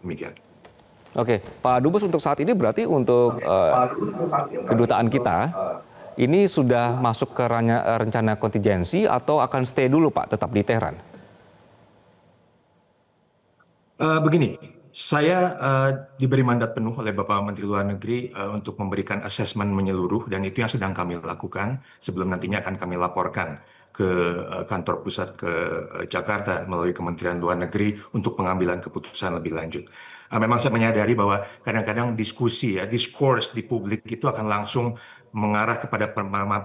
Demikian. Oke, Pak Dubes, untuk saat ini berarti untuk kedutaan kita ini sudah masuk ke rencana kontingensi atau akan stay dulu Pak, tetap di Tehran? Begini, saya diberi mandat penuh oleh Bapak Menteri Luar Negeri untuk memberikan asesmen menyeluruh, dan itu yang sedang kami lakukan sebelum nantinya akan kami laporkan ke kantor pusat ke Jakarta melalui Kementerian Luar Negeri untuk pengambilan keputusan lebih lanjut. Memang saya menyadari bahwa kadang-kadang diskurs di publik itu akan langsung mengarah kepada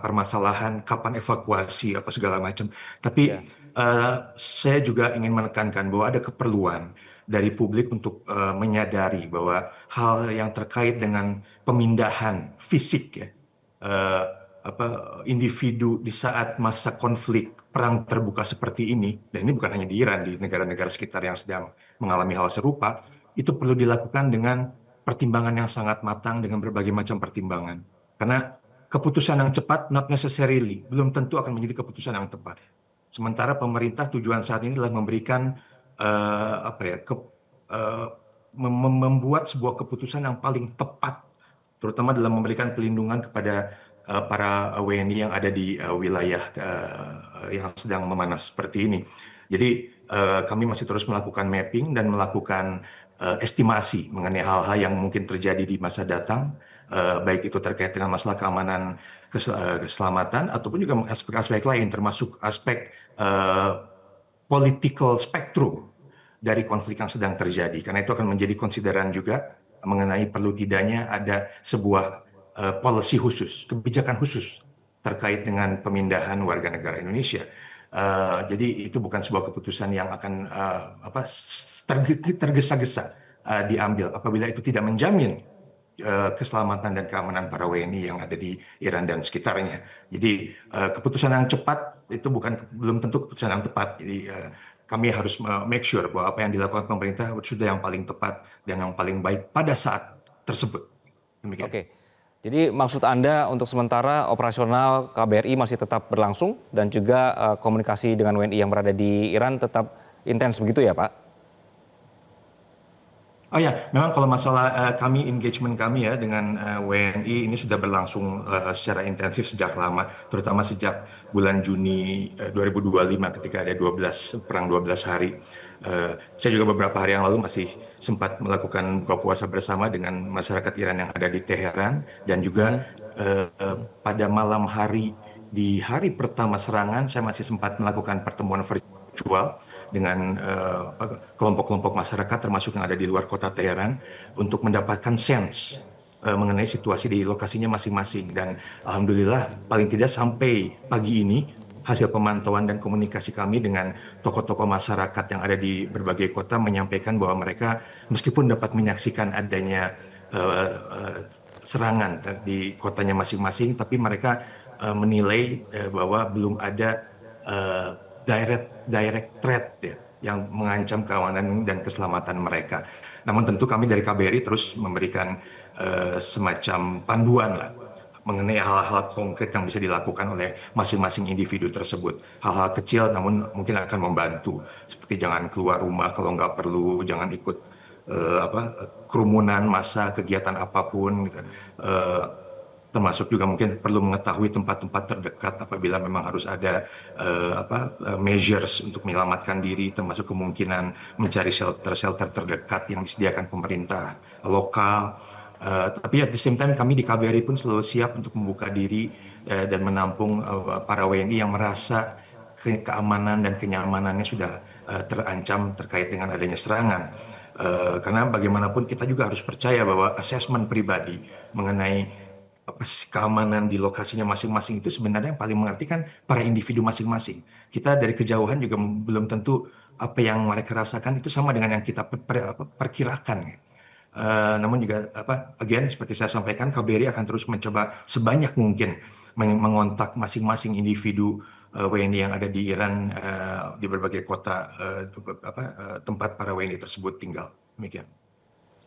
permasalahan kapan evakuasi apa segala macam. Tapi saya juga ingin menekankan bahwa ada keperluan dari publik untuk menyadari bahwa hal yang terkait dengan pemindahan fisik ya, individu di saat masa konflik perang terbuka seperti ini, dan ini bukan hanya di Iran, di negara-negara sekitar yang sedang mengalami hal serupa, itu perlu dilakukan dengan pertimbangan yang sangat matang dengan berbagai macam pertimbangan. Karena keputusan yang cepat not necessarily belum tentu akan menjadi keputusan yang tepat. Sementara pemerintah tujuan saat ini adalah memberikan membuat sebuah keputusan yang paling tepat, terutama dalam memberikan pelindungan kepada para WNI yang ada di wilayah yang sedang memanas seperti ini. Jadi kami masih terus melakukan mapping dan melakukan estimasi mengenai hal-hal yang mungkin terjadi di masa datang, baik itu terkait dengan masalah keamanan, keselamatan, ataupun juga aspek-aspek lain, termasuk aspek political spectrum dari konflik yang sedang terjadi. Karena itu akan menjadi konsideran juga mengenai perlu tidaknya ada sebuah policy khusus, kebijakan khusus terkait dengan pemindahan warga negara Indonesia. Jadi itu bukan sebuah keputusan yang akan tergesa-gesa diambil apabila itu tidak menjamin keselamatan dan keamanan para WNI yang ada di Iran dan sekitarnya. Jadi keputusan yang cepat itu belum tentu keputusan yang tepat. Jadi kami harus make sure bahwa apa yang dilakukan pemerintah sudah yang paling tepat dan yang paling baik pada saat tersebut. Demikian. Oke. Jadi maksud Anda untuk sementara operasional KBRI masih tetap berlangsung dan juga komunikasi dengan WNI yang berada di Iran tetap intens begitu ya Pak? Oh ya, memang kalau masalah engagement kami ya dengan WNI ini sudah berlangsung secara intensif sejak lama, terutama sejak bulan Juni 2025 ketika ada perang 12 hari. Saya juga beberapa hari yang lalu masih sempat melakukan buka puasa bersama dengan masyarakat Iran yang ada di Teheran, dan juga pada malam hari di hari pertama serangan saya masih sempat melakukan pertemuan virtual dengan kelompok-kelompok masyarakat termasuk yang ada di luar kota Teheran untuk mendapatkan sense mengenai situasi di lokasinya masing-masing. Dan alhamdulillah paling tidak sampai pagi ini hasil pemantauan dan komunikasi kami dengan tokoh-tokoh masyarakat yang ada di berbagai kota menyampaikan bahwa mereka meskipun dapat menyaksikan adanya serangan di kotanya masing-masing, tapi mereka menilai bahwa belum ada direct threat ya, yang mengancam keamanan dan keselamatan mereka. Namun tentu kami dari KBRI terus memberikan semacam panduan lah mengenai hal-hal konkret yang bisa dilakukan oleh masing-masing individu tersebut. Hal-hal kecil namun mungkin akan membantu, seperti jangan keluar rumah kalau nggak perlu, jangan ikut kerumunan massa, kegiatan apapun gitu. Termasuk juga mungkin perlu mengetahui tempat-tempat terdekat apabila memang harus ada measures untuk menyelamatkan diri, termasuk kemungkinan mencari shelter terdekat yang disediakan pemerintah lokal. Tapi at the same time kami di KBRI pun selalu siap untuk membuka diri dan menampung para WNI yang merasa keamanan dan kenyamanannya sudah terancam terkait dengan adanya serangan. Karena bagaimanapun kita juga harus percaya bahwa asesmen pribadi mengenai keamanan di lokasinya masing-masing itu sebenarnya yang paling mengerti kan para individu masing-masing. Kita dari kejauhan juga belum tentu apa yang mereka rasakan itu sama dengan yang kita perkirakan. Namun juga again seperti saya sampaikan, KBRI akan terus mencoba sebanyak mungkin mengontak masing-masing individu WNI yang ada di Iran di berbagai kota tempat para WNI tersebut tinggal. Demikian.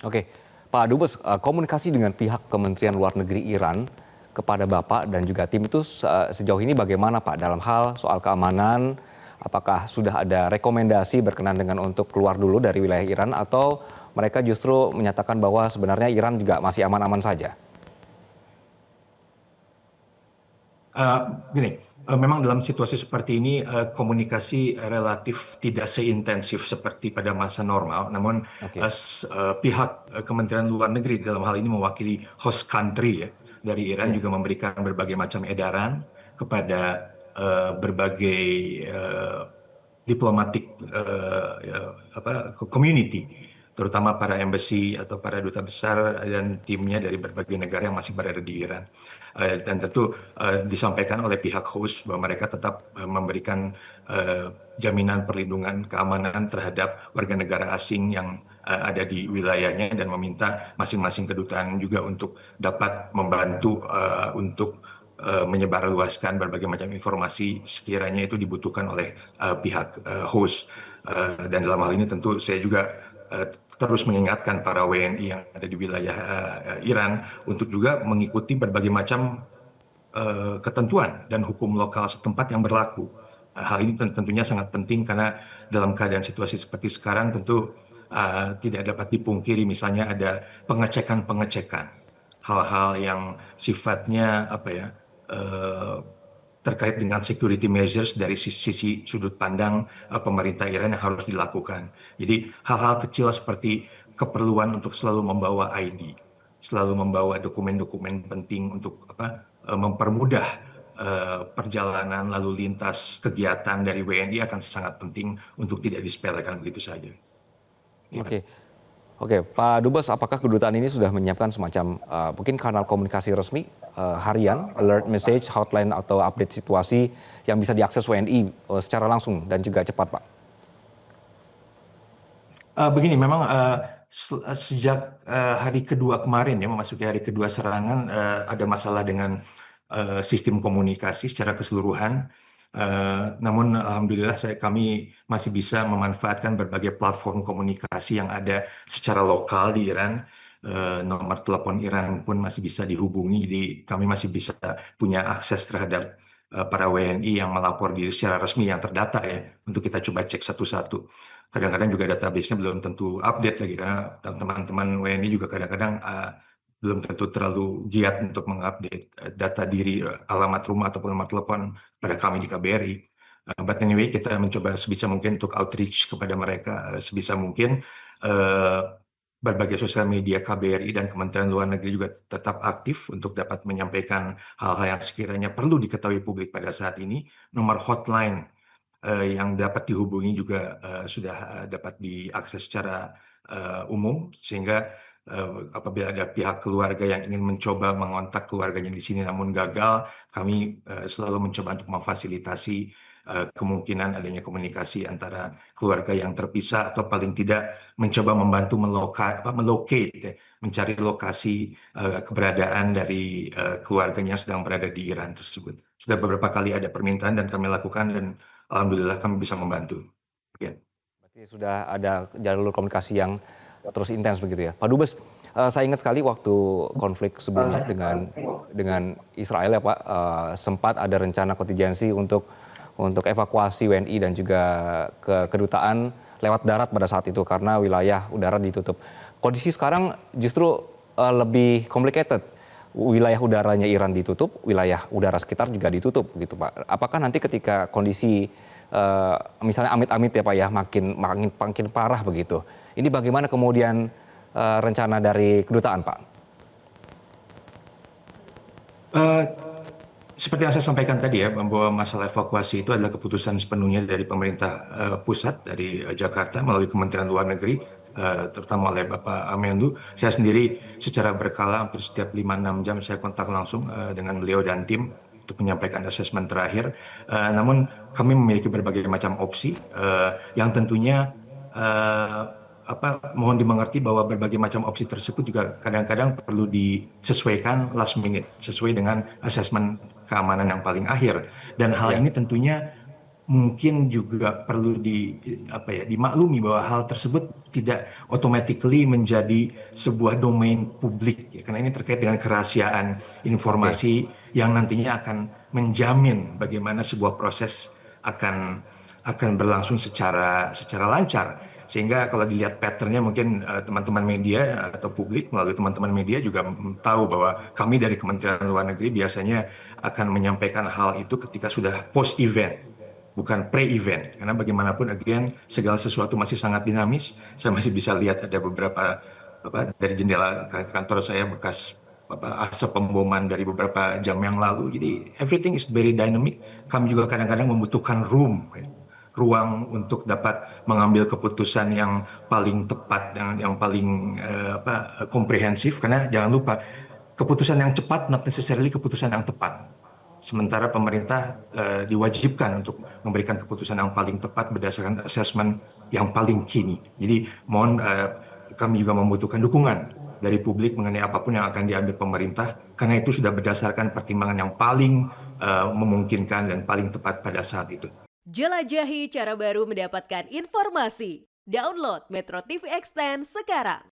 Oke, Pak Dubes, komunikasi dengan pihak Kementerian Luar Negeri Iran kepada Bapak dan juga tim itu sejauh ini bagaimana Pak dalam hal soal keamanan? Apakah sudah ada rekomendasi berkenan dengan untuk keluar dulu dari wilayah Iran atau mereka justru menyatakan bahwa sebenarnya Iran juga masih aman-aman saja. Gini, memang dalam situasi seperti ini komunikasi relatif tidak seintensif seperti pada masa normal. Namun Oke, pihak Kementerian Luar Negeri dalam hal ini mewakili host country ya dari Iran ya, juga memberikan berbagai macam edaran kepada berbagai diplomatik community, terutama para embassy atau para duta besar dan timnya dari berbagai negara yang masih berada di Iran. Dan tentu disampaikan oleh pihak host bahwa mereka tetap memberikan jaminan perlindungan keamanan terhadap warga negara asing yang ada di wilayahnya dan meminta masing-masing kedutaan juga untuk dapat membantu untuk menyebarluaskan berbagai macam informasi sekiranya itu dibutuhkan oleh pihak host. Dan dalam hal ini tentu saya juga terus mengingatkan para WNI yang ada di wilayah Iran untuk juga mengikuti berbagai macam ketentuan dan hukum lokal setempat yang berlaku. Hal ini tentunya sangat penting karena dalam keadaan situasi seperti sekarang tentu tidak dapat dipungkiri misalnya ada pengecekan-pengecekan, hal-hal yang sifatnya apa ya eh, terkait dengan security measures dari sisi sudut pandang pemerintah Iran yang harus dilakukan. Jadi hal-hal kecil seperti keperluan untuk selalu membawa ID, selalu membawa dokumen-dokumen penting untuk mempermudah perjalanan lalu lintas kegiatan dari WNI akan sangat penting untuk tidak disepelekan begitu saja. Ya. oke. Oke, Pak Dubes, apakah kedutaan ini sudah menyiapkan semacam mungkin kanal komunikasi resmi harian, alert message, hotline atau update situasi yang bisa diakses WNI secara langsung dan juga cepat, Pak? Begini, memang sejak hari kedua kemarin ya memasuki hari kedua serangan ada masalah dengan sistem komunikasi secara keseluruhan. Namun alhamdulillah kami masih bisa memanfaatkan berbagai platform komunikasi yang ada secara lokal di Iran. Nomor telepon Iran pun masih bisa dihubungi, jadi kami masih bisa punya akses terhadap para WNI yang melapor diri secara resmi yang terdata ya, untuk kita coba cek satu-satu. Kadang-kadang juga database-nya belum tentu update lagi karena teman-teman WNI juga kadang-kadang belum tentu terlalu giat untuk mengupdate data diri, alamat rumah ataupun nomor telepon pada kami di KBRI. But anyway, kita mencoba sebisa mungkin untuk outreach kepada mereka sebisa mungkin. Eh, Berbagai sosial media KBRI dan Kementerian Luar Negeri juga tetap aktif untuk dapat menyampaikan hal-hal yang sekiranya perlu diketahui publik pada saat ini. Nomor hotline yang dapat dihubungi juga sudah dapat diakses secara umum sehingga apabila ada pihak keluarga yang ingin mencoba mengontak keluarganya di sini namun gagal, kami selalu mencoba untuk memfasilitasi kemungkinan adanya komunikasi antara keluarga yang terpisah atau paling tidak mencoba membantu melocate ya, mencari lokasi keberadaan dari keluarganya yang sedang berada di Iran tersebut. Sudah beberapa kali ada permintaan dan kami lakukan dan alhamdulillah kami bisa membantu. Ya. Berarti sudah ada jalur komunikasi yang terus intens begitu ya. Pak Dubes, saya ingat sekali waktu konflik sebelumnya dengan Israel ya Pak, sempat ada rencana kontingensi untuk evakuasi WNI dan juga ke kedutaan lewat darat pada saat itu karena wilayah udara ditutup. Kondisi sekarang justru lebih complicated. Wilayah udaranya Iran ditutup, wilayah udara sekitar juga ditutup gitu Pak. Apakah nanti ketika kondisi misalnya amit-amit ya Pak ya makin parah begitu. Ini bagaimana kemudian rencana dari kedutaan Pak? Eh, Seperti yang saya sampaikan tadi ya, bahwa masalah evakuasi itu adalah keputusan sepenuhnya dari pemerintah pusat, dari Jakarta melalui Kementerian Luar Negeri, terutama oleh Bapak Amenlu. Saya sendiri secara berkala hampir setiap 5-6 jam saya kontak langsung dengan beliau dan tim untuk menyampaikan asesmen terakhir. Namun kami memiliki berbagai macam opsi yang tentunya eh, mohon dimengerti bahwa berbagai macam opsi tersebut juga kadang-kadang perlu disesuaikan last minute sesuai dengan asesmen keamanan yang paling akhir dan hal Ya, ini tentunya mungkin juga perlu dimaklumi bahwa hal tersebut tidak automatically menjadi sebuah domain publik ya, karena ini terkait dengan kerahasiaan oke. informasi yang nantinya akan menjamin bagaimana sebuah proses akan berlangsung secara lancar. Sehingga kalau dilihat patternnya mungkin teman-teman media atau publik melalui teman-teman media juga tahu bahwa kami dari Kementerian Luar Negeri biasanya akan menyampaikan hal itu ketika sudah post event, bukan pre-event. Karena bagaimanapun again segala sesuatu masih sangat dinamis. Saya masih bisa lihat ada beberapa dari jendela kantor saya bekas asap pemboman dari beberapa jam yang lalu. Jadi everything is very dynamic. Kami juga kadang-kadang membutuhkan ruang untuk dapat mengambil keputusan yang paling tepat, yang paling komprehensif. Karena jangan lupa keputusan yang cepat not necessarily keputusan yang tepat. Sementara pemerintah diwajibkan untuk memberikan keputusan yang paling tepat berdasarkan assessment yang paling kini. Jadi mohon kami juga membutuhkan dukungan dari publik mengenai apapun yang akan diambil pemerintah, karena itu sudah berdasarkan pertimbangan yang paling memungkinkan dan paling tepat pada saat itu. Jelajahi cara baru mendapatkan informasi. Download Metro TV Extend sekarang.